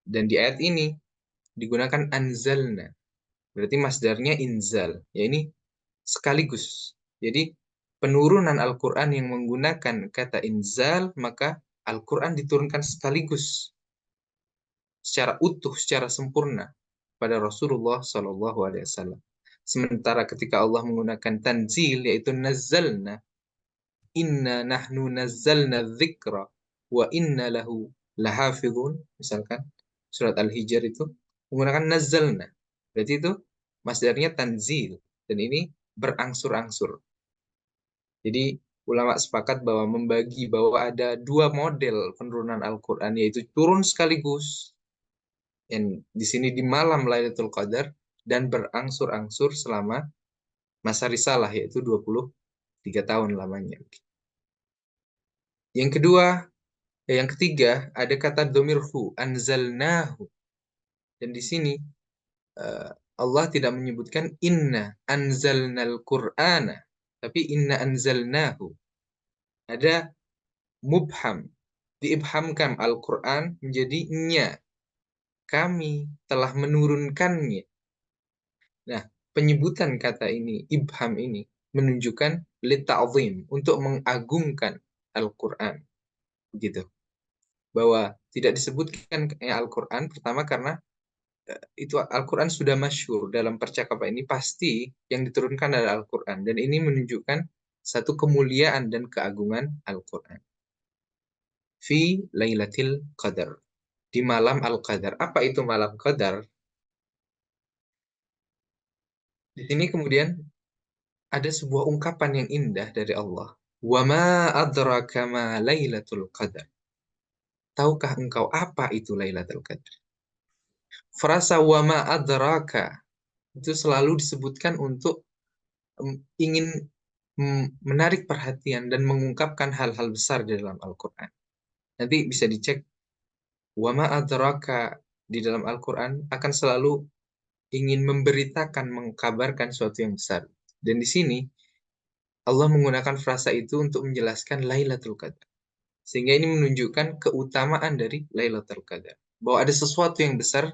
Dan di ayat ini digunakan anzalna. Berarti masdarnya inzal. Ya ini sekaligus. Jadi penurunan Al-Quran yang menggunakan kata inzal, maka Al-Quran diturunkan sekaligus secara utuh, secara sempurna pada Rasulullah Shallallahu Alaihi Wasallam. Sementara ketika Allah menggunakan tanzil, yaitu nazzalna, inna nahnu nazzalna dzikra wa inna lahu lahafidhun, misalkan surat Al-Hijr itu menggunakan nazzalna. Berarti itu masdarnya tanzil dan ini berangsur-angsur. Jadi ulama sepakat bahwa membagi bahwa ada dua model penurunan Al-Quran, yaitu turun sekaligus yang di sini di malam Lailatul Qadar dan berangsur-angsur selama masa risalah, yaitu 23 tahun lamanya. Yang kedua, yang ketiga ada kata domirhu, anzalnahu. Dan di sini eh, Allah tidak menyebutkan inna anzalnal Qur'ana, tapi inna anzalnahu. Ada mubham, diibhamkan Al-Quran menjadi nya, kami telah menurunkannya. Nah, penyebutan kata ini, ibham ini, menunjukkan lita'zim, untuk mengagungkan Al-Quran. Begitu. Bahwa tidak disebutkan Al-Quran, pertama karena itu Al-Quran sudah masyhur dalam percakapan ini, pasti yang diturunkan adalah Al-Quran. Dan ini menunjukkan satu kemuliaan dan keagungan Al-Quran. Fi Lailatul Qadar. Di malam Al-Qadar. Apa itu malam Qadar? Di sini kemudian ada sebuah ungkapan yang indah dari Allah. Wa ma adraka ma Lailatul Qadar. Tahukah engkau apa itu Lailatul Qadar? Frasa wa ma adraka itu selalu disebutkan untuk ingin menarik perhatian dan mengungkapkan hal-hal besar di dalam Al-Quran. Nanti bisa dicek wa ma adraka di dalam Al-Quran akan selalu ingin memberitakan, mengkabarkan sesuatu yang besar. Dan di sini Allah menggunakan frasa itu untuk menjelaskan Lailatul Qadar. Sehingga ini menunjukkan keutamaan dari Lailatul Qadar. Bahwa ada sesuatu yang besar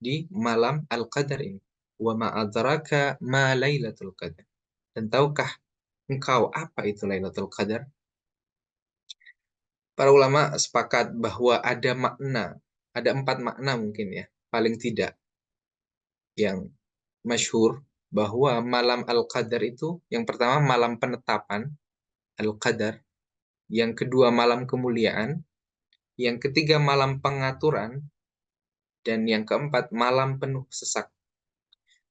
di malam Al-Qadar ini. Wa ma adraka ma Lailatul Qadar. Dan tahukah engkau apa itu Lailatul Qadar? Para ulama sepakat bahwa ada makna, ada 4 makna mungkin ya, paling tidak, yang masyhur, bahwa malam Al-Qadar itu, yang pertama malam penetapan Al-Qadar, yang kedua malam kemuliaan, yang ketiga malam pengaturan, dan yang keempat malam penuh sesak.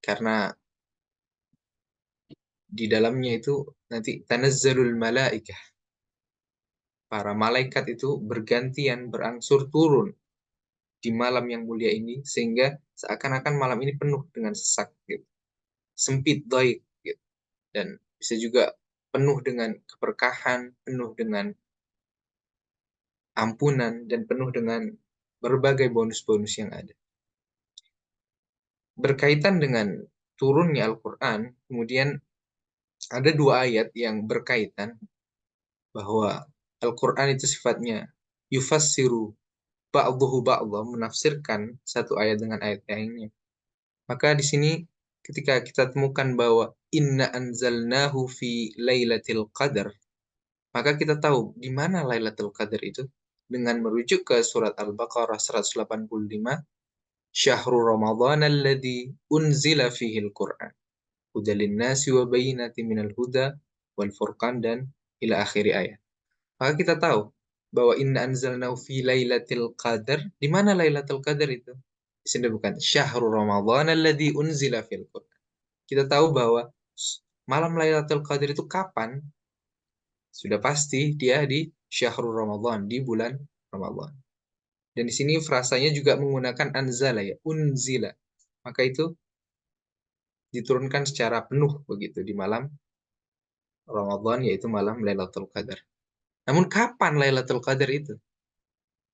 Karena di dalamnya itu nanti tanazzalul malaikah. Para malaikat itu bergantian berangsur turun di malam yang mulia ini, sehingga seakan-akan malam ini penuh dengan sesak gitu. Sempit, dhaik gitu. Dan bisa juga penuh dengan keberkahan, penuh dengan ampunan, dan penuh dengan berbagai bonus-bonus yang ada. Berkaitan dengan turunnya Al-Quran, kemudian ada 2 ayat yang berkaitan bahwa Al-Quran itu sifatnya yufassiru ba'duhu ba'dha, menafsirkan satu ayat dengan ayat lainnya. Maka di sini ketika kita temukan bahwa inna anzalnahu fi lailatul qadar, maka kita tahu di mana Lailatul Qadar itu dengan merujuk ke surat Al-Baqarah 185, Syahrul Ramadan alladzi unzila fihi al-Qur'an hudalin nasi wa bayyinatin minal huda wal furqan, dan ila akhiri ayat. Maka kita tahu bahwa inna anzalnahu fi lailatul qadar. Di mana Lailatul Qadar itu? Di sini bukan Syahrul Ramadan alladzi unzila fil Qur'an. Kita tahu bahwa malam Lailatul Qadar itu kapan? Sudah pasti dia di Syahrul Ramadan, di bulan Ramadan. Dan di sini frasanya juga menggunakan anzala ya, unzila. Maka itu diturunkan secara penuh begitu di malam Ramadan, yaitu malam Lailatul Qadar. Namun kapan Lailatul Qadar itu?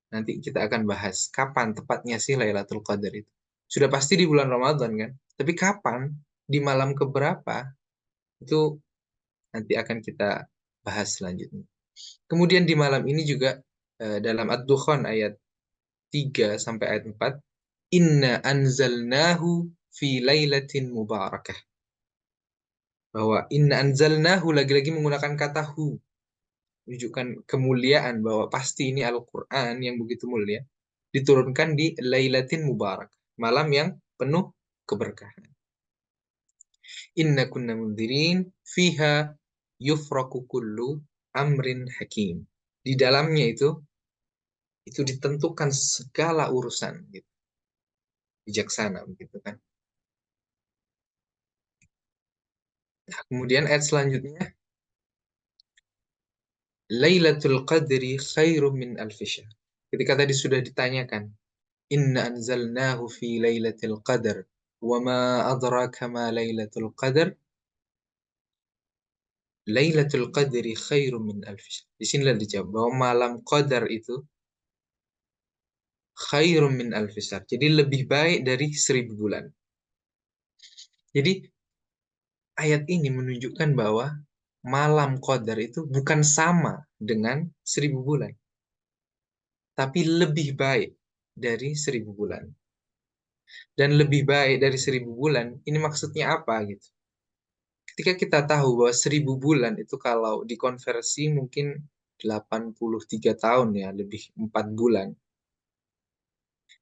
Nanti kita akan bahas kapan tepatnya sih Lailatul Qadar itu. Sudah pasti di bulan Ramadan kan? Tapi kapan? Di malam keberapa? Itu nanti akan kita bahas selanjutnya. Kemudian di malam ini juga dalam Ad-Dukhan ayat 3 sampai ayat 4, Inna anzalnahu fi lailatin mubarakah. Bahwa inna anzalnahu lagi-lagi menggunakan kata hu, menunjukkan kemuliaan bahwa pasti ini Al-Quran yang begitu mulia diturunkan di lailatin mubarak, malam yang penuh keberkahan. Inna kunna mundirin fiha yufraku kullu amrin hakim. Di dalamnya itu ditentukan segala urusan gitu. Bijaksana begitu kan. Nah, kemudian ayat selanjutnya, Lailatul Qadri khairum min alfi syahr. Ketika tadi sudah ditanyakan, Inna anzalnahu fi lailatul qadar wa ma adraka ma lailatul qadar. Lailatul Qadri khairum min alfi syahr. Di sinilah dijawab bahwa malam qadar itu khairum min alfi syahr. Jadi lebih baik dari 1000 bulan. Jadi ayat ini menunjukkan bahwa malam qadar itu bukan sama dengan 1000 bulan, tapi lebih baik dari 1000 bulan. Dan lebih baik dari 1000 bulan, ini maksudnya apa gitu? Ketika kita tahu bahwa 1000 bulan itu kalau dikonversi mungkin 83 tahun ya, lebih 4 bulan.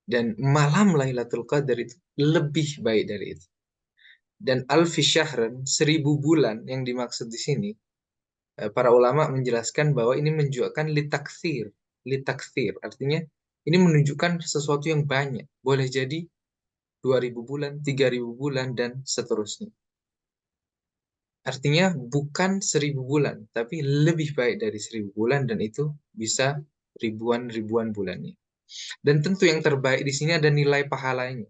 Dan malam Lailatul Qadar itu lebih baik dari itu. Dan alfi syahran, 1000 bulan yang dimaksud di sini, para ulama menjelaskan bahwa ini menunjukkan litakthir. Litakthir artinya ini menunjukkan sesuatu yang banyak. Boleh jadi 2000 bulan, 3000 bulan, dan seterusnya. Artinya bukan 1000 bulan, tapi lebih baik dari 1000 bulan, dan itu bisa ribuan-ribuan bulannya. Dan tentu yang terbaik di sini ada nilai pahalanya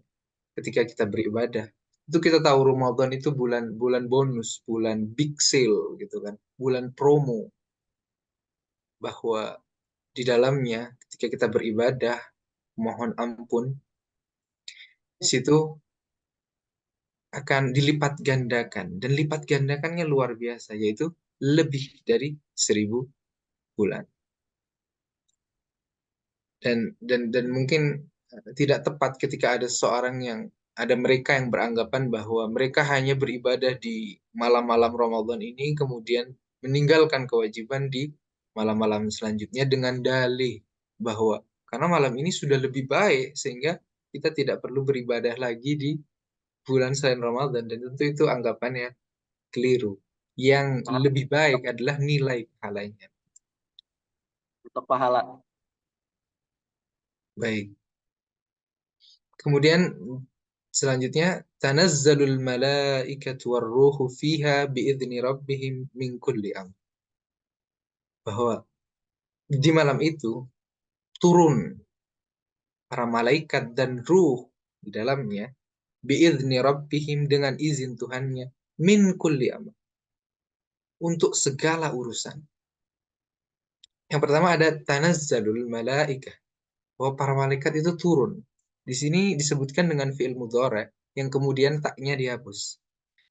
ketika kita beribadah. Itu kita tahu Ramadan itu bulan bulan bonus, bulan big sale gitu kan, bulan promo, bahwa di dalamnya ketika kita beribadah mohon ampun, di situ akan dilipat gandakan, dan lipat gandakannya luar biasa, yaitu lebih dari 1000 bulan. Dan mungkin tidak tepat ketika ada seorang yang ada mereka yang beranggapan bahwa mereka hanya beribadah di malam-malam Ramadan ini kemudian meninggalkan kewajiban di malam-malam selanjutnya dengan dalih bahwa karena malam ini sudah lebih baik sehingga kita tidak perlu beribadah lagi di bulan selain Ramadan, dan tentu itu anggapannya keliru. Yang lebih baik adalah nilai pahalanya. Untuk pahala. Baik. Kemudian selanjutnya, tanazzalul malaikatu warruhu fiha biidzni rabbihim min kulli amr. Bahwa di malam itu turun para malaikat dan ruh di dalamnya biidzni rabbihim dengan izin Tuhannya min kulli amr, untuk segala urusan. Yang pertama ada tanazzalul malaikah, bahwa para malaikat itu turun. Di sini disebutkan dengan fi'il mudhari yang kemudian taknya dihapus.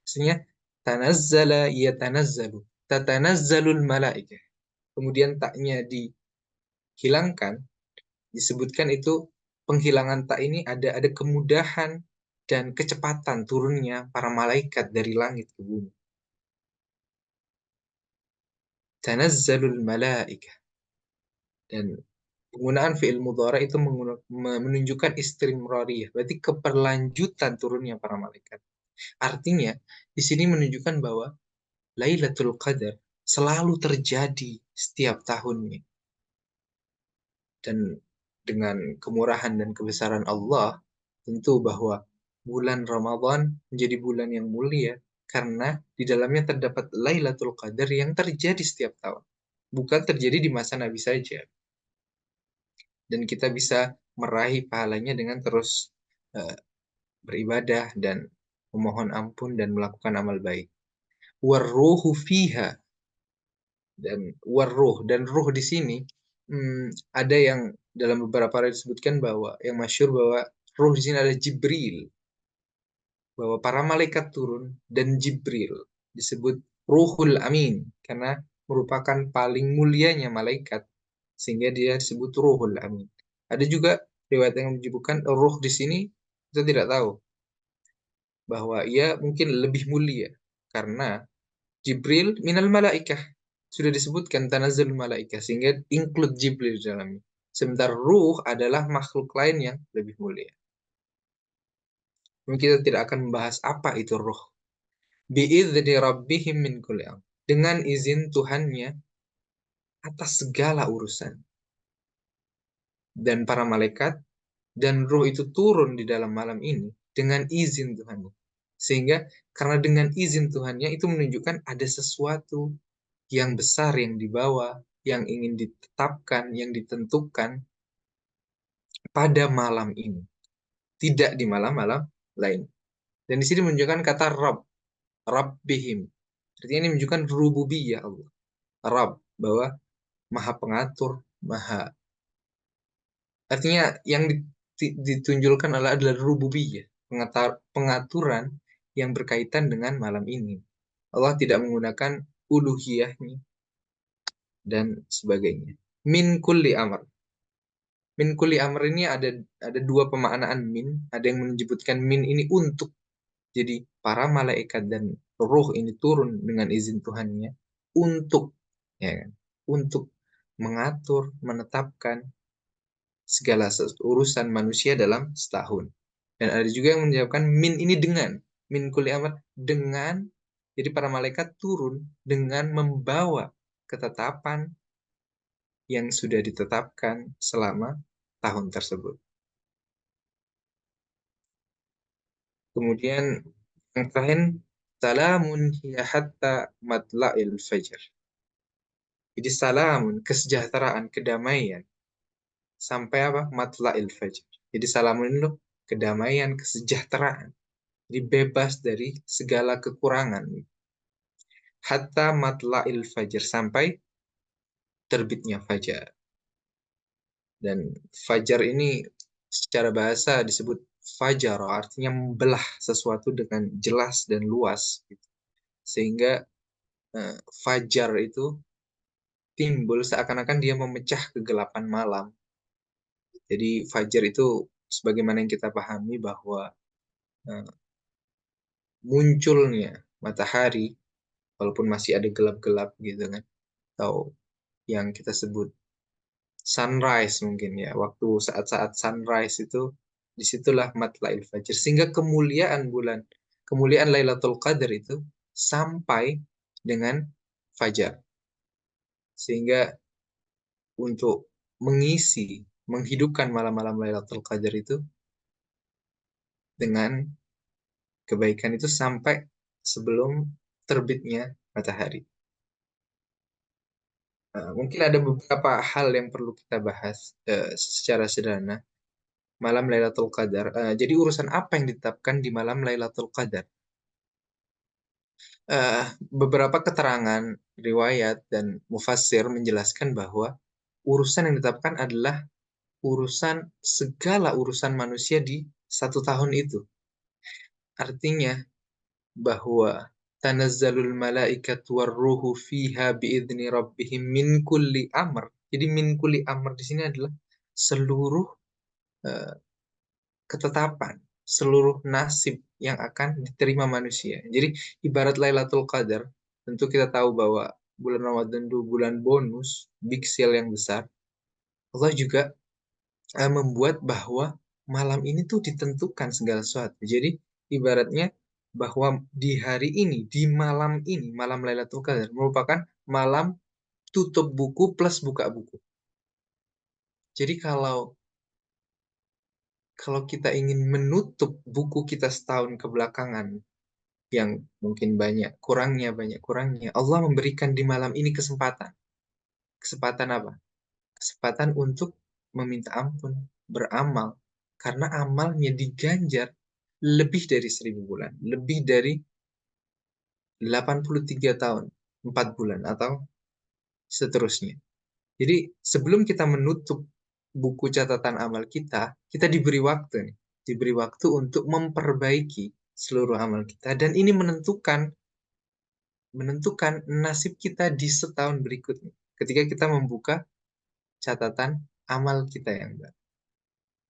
Maksudnya tanazzala yatanazzalu, tatanazzalul malaikah. Kemudian taknya dihilangkan, disebutkan itu penghilangan tak ini ada kemudahan dan kecepatan turunnya para malaikat dari langit ke bumi. Tanazzalul malaikah. Dan penggunaan fi'il mudhari itu menunjukkan istimrariyah, berarti keberlanjutan turunnya para malaikat. Artinya di sini menunjukkan bahwa Lailatul Qadar selalu terjadi setiap tahunnya. Dan dengan kemurahan dan kebesaran Allah, tentu bahwa bulan Ramadan menjadi bulan yang mulia karena di dalamnya terdapat Lailatul Qadar yang terjadi setiap tahun. Bukan terjadi di masa Nabi saja. Dan kita bisa meraih pahalanya dengan terus uh, beribadah dan memohon ampun dan melakukan amal baik. Warruhu fiha, dan warruh, dan ruh di sini ada yang dalam beberapa ayat disebutkan bahwa yang masyhur bahwa ruh di sini ada Jibril, bahwa para malaikat turun dan Jibril disebut Ruhul Amin karena merupakan paling mulianya malaikat sehingga dia disebut Ruhul Amin. Ada juga riwayat yang menyebutkan ruh di sini kita tidak tahu bahwa ia mungkin lebih mulia karena Jibril minal malaikah sudah disebutkan tanazzul malaikah sehingga include Jibril di dalamnya. Sementara ruh adalah makhluk lain yang lebih mulia. Mungkin kita tidak akan membahas apa itu ruh. Bi'idzni rabbihim min kulli amr. Dengan izin Tuhannya atas segala urusan. Dan para malaikat dan ruh itu turun di dalam malam ini dengan izin Tuhannya. Sehingga karena dengan izin Tuhannya itu menunjukkan ada sesuatu yang besar yang dibawa, yang ingin ditetapkan, yang ditentukan pada malam ini. Tidak di malam-malam lain. Dan di sini menunjukkan kata Rabb, Rabbihim. Artinya ini menunjukkan rububiyah Allah. Rabb, bahwa maha pengatur, maha. Artinya yang ditunjukkan adalah rububiyah, pengaturan yang berkaitan dengan malam ini. Allah tidak menggunakan uluhiyahnya dan sebagainya. Min kulli amr. Min kulli amr ini ada dua pemaknaan min. Ada yang menyebutkan min ini untuk. Jadi para malaikat dan ruh ini turun dengan izin Tuhannya untuk, ya kan, untuk mengatur, menetapkan segala urusan manusia dalam setahun. Dan ada juga yang menjawabkan min ini dengan, min kulli amr dengan, jadi para malaikat turun dengan membawa ketetapan yang sudah ditetapkan selama tahun tersebut. Kemudian yang terakhir, salamun hiya hatta matla'il fajr. Jadi salamun, kesejahteraan, kedamaian sampai apa? Matla'il fajr. Jadi salamun itu kedamaian, kesejahteraan. Jadi bebas dari segala kekurangan. Hatta matla'il fajr, sampai terbitnya fajar. Dan fajar ini secara bahasa disebut fajar, artinya membelah sesuatu dengan jelas dan luas. Sehingga fajar itu timbul seakan-akan dia memecah kegelapan malam. Jadi fajar itu sebagaimana yang kita pahami bahwa eh, munculnya matahari walaupun masih ada gelap-gelap gitu kan, atau yang kita sebut sunrise mungkin ya, waktu saat-saat sunrise itu disitulah matlail fajr, sehingga kemuliaan bulan, kemuliaan Lailatul Qadar itu sampai dengan fajar, sehingga untuk mengisi, menghidupkan malam-malam Lailatul Qadar itu dengan kebaikan itu sampai sebelum terbitnya matahari. Mungkin ada beberapa hal yang perlu kita bahas secara sederhana. Malam Lailatul Qadar. Jadi urusan apa yang ditetapkan di malam Lailatul Qadar? Beberapa keterangan riwayat dan mufassir menjelaskan bahwa urusan yang ditetapkan adalah urusan segala urusan manusia di satu tahun itu. Artinya bahwa tanazzalul malaikatu warruhu fiha biidzni rabbihim min kulli amr. Jadi min kulli amr di sini adalah seluruh eh, ketetapan, seluruh nasib yang akan diterima manusia. Jadi ibarat Lailatul Qadar, tentu kita tahu bahwa bulan Ramadan itu bulan bonus, big sale yang besar. Allah juga membuat bahwa malam ini tuh ditentukan segala sesuatu. Jadi ibaratnya bahwa di hari ini, di malam ini, malam Lailatul Qadar merupakan malam tutup buku plus buka buku. Jadi kalau kita ingin menutup buku kita setahun kebelakangan yang mungkin banyak kurangnya, Allah memberikan di malam ini kesempatan. Kesempatan apa? Kesempatan untuk meminta ampun, beramal. Karena amalnya diganjar lebih dari 1.000 bulan, lebih dari 83 tahun, 4 bulan, atau seterusnya. Jadi sebelum kita menutup buku catatan amal kita diberi waktu nih. Diberi waktu untuk memperbaiki seluruh amal kita. Dan ini menentukan nasib kita di setahun berikutnya. Ketika kita membuka catatan amal kita yang baru.